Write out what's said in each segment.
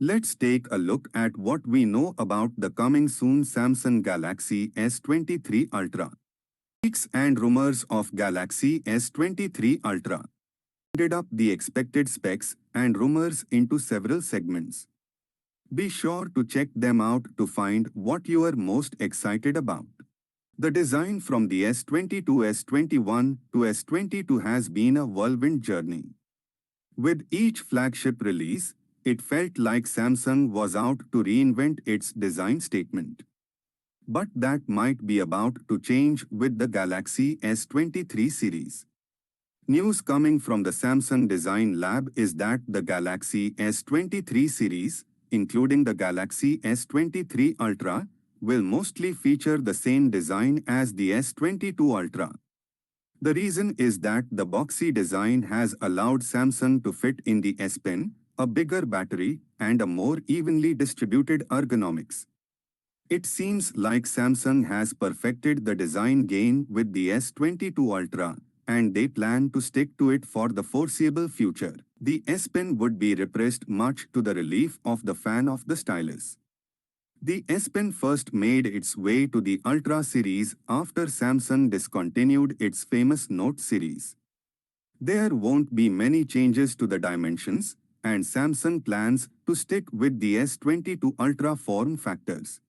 Let's take a look at what we know about the coming soon Samsung Galaxy S23 Ultra. Leaks and rumors of Galaxy S23 Ultra ended up the expected specs and rumors into several segments. Be sure to check them out to find what you are most excited about. The design from the S22, S21 to S22 has been a whirlwind journey. With each flagship release, it felt like Samsung was out to reinvent its design statement. But that might be about to change with the Galaxy S23 series. News coming from the Samsung Design Lab is that the Galaxy S23 series, including the Galaxy S23 Ultra, will mostly feature the same design as the S22 Ultra. The reason is that the boxy design has allowed Samsung to fit in the S Pen, a bigger battery, and a more evenly distributed ergonomics. It seems like Samsung has perfected the design gain with the S22 Ultra, and they plan to stick to it for the foreseeable future. The S Pen would be repressed much to the relief of the fan of the stylus. The S Pen first made its way to the Ultra series after Samsung discontinued its famous Note series. There won't be many changes to the dimensions, and Samsung plans to stick with the S22 Ultra form factors.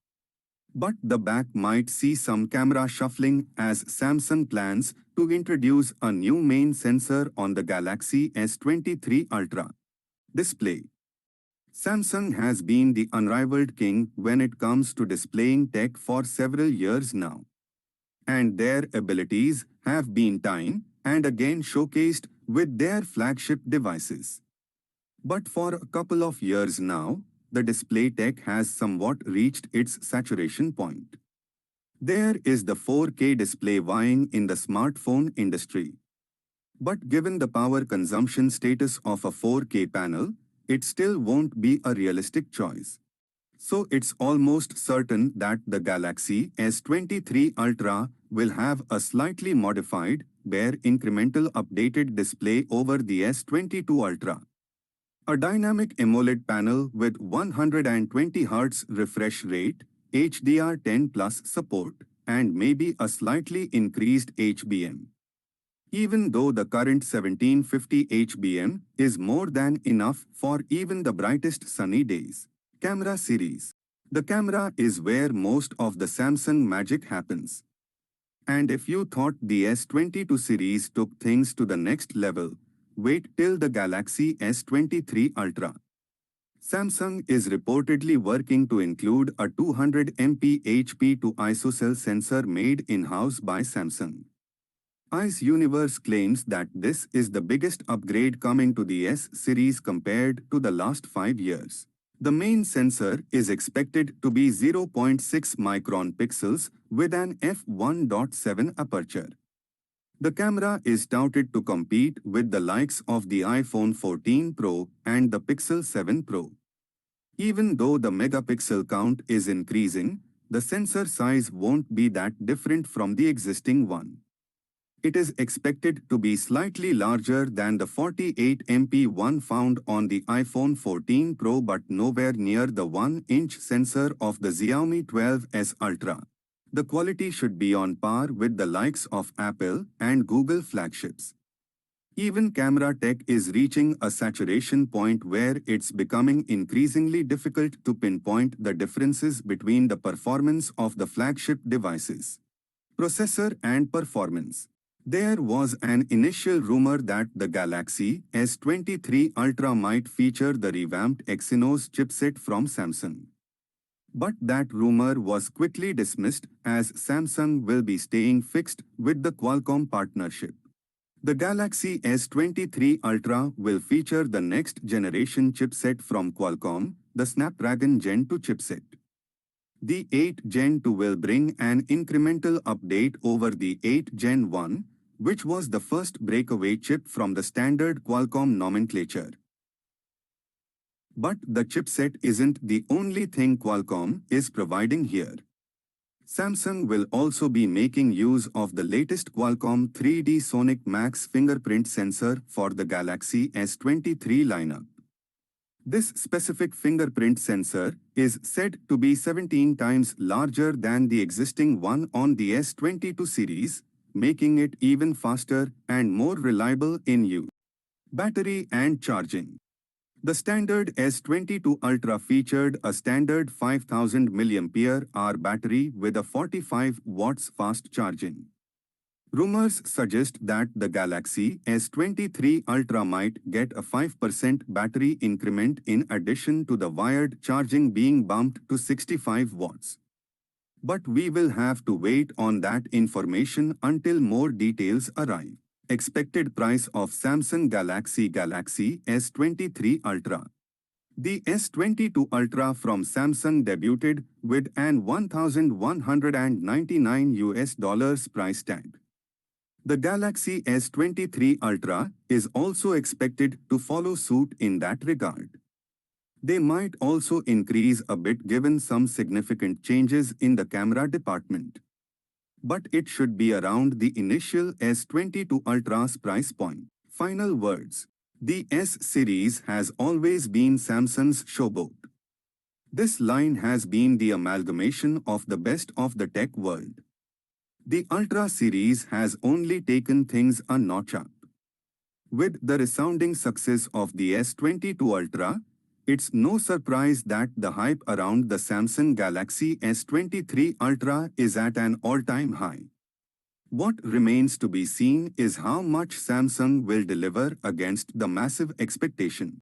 But the back might see some camera shuffling as Samsung plans to introduce a new main sensor on the Galaxy S23 Ultra display. Samsung has been the unrivaled king when it comes to displaying tech for several years now. And their abilities have been time and again showcased with their flagship devices. But for a couple of years now, the display tech has somewhat reached its saturation point. There is the 4K display vying in the smartphone industry. But given the power consumption status of a 4K panel, it still won't be a realistic choice. So it's almost certain that the Galaxy S23 Ultra will have a slightly modified, bare incremental updated display over the S22 Ultra. A dynamic AMOLED panel with 120Hz refresh rate, HDR10 Plus support, and maybe a slightly increased HBM. Even though the current 1750 HBM is more than enough for even the brightest sunny days. Camera series. The camera is where most of the Samsung magic happens. And if you thought the S22 series took things to the next level, wait till the Galaxy S23 Ultra. Samsung is reportedly working to include a 200MP HP2 ISOCELL sensor made in-house by Samsung. Ice Universe claims that this is the biggest upgrade coming to the S series compared to the last 5 years. The main sensor is expected to be 0.6 micron pixels with an f1.7 aperture. The camera is touted to compete with the likes of the iPhone 14 Pro and the Pixel 7 Pro. Even though the megapixel count is increasing, the sensor size won't be that different from the existing one. It is expected to be slightly larger than the 48MP one found on the iPhone 14 Pro but nowhere near the 1-inch sensor of the Xiaomi 12s Ultra. The quality should be on par with the likes of Apple and Google flagships. Even camera tech is reaching a saturation point where it's becoming increasingly difficult to pinpoint the differences between the performance of the flagship devices. Processor and performance. There was an initial rumor that the Galaxy S23 Ultra might feature the revamped Exynos chipset from Samsung. But that rumor was quickly dismissed as Samsung will be staying fixed with the Qualcomm partnership. The Galaxy S23 Ultra will feature the next generation chipset from Qualcomm, the Snapdragon Gen 2 chipset. The 8 Gen 2 will bring an incremental update over the 8 Gen 1, which was the first breakaway chip from the standard Qualcomm nomenclature. But the chipset isn't the only thing Qualcomm is providing here. Samsung will also be making use of the latest Qualcomm 3D Sonic Max fingerprint sensor for the Galaxy S23 lineup. This specific fingerprint sensor is said to be 17 times larger than the existing one on the S22 series, making it even faster and more reliable in use. Battery and charging. The standard S22 Ultra featured a standard 5000 mAh battery with a 45 watts fast charging. Rumors suggest that the Galaxy S23 Ultra might get a 5% battery increment in addition to the wired charging being bumped to 65 watts. But we will have to wait on that information until more details arrive. Expected price of Samsung Galaxy S23 Ultra. The S22 Ultra from Samsung debuted with an $1,199 price tag. The Galaxy S23 Ultra is also expected to follow suit in that regard. They might also increase a bit given some significant changes in the camera department. But it should be around the initial S22 Ultra's price point. Final words. The S series has always been Samsung's showboat. This line has been the amalgamation of the best of the tech world. The Ultra series has only taken things a notch up. With the resounding success of the S22 Ultra, it's no surprise that the hype around the Samsung Galaxy S23 Ultra is at an all-time high. What remains to be seen is how much Samsung will deliver against the massive expectation.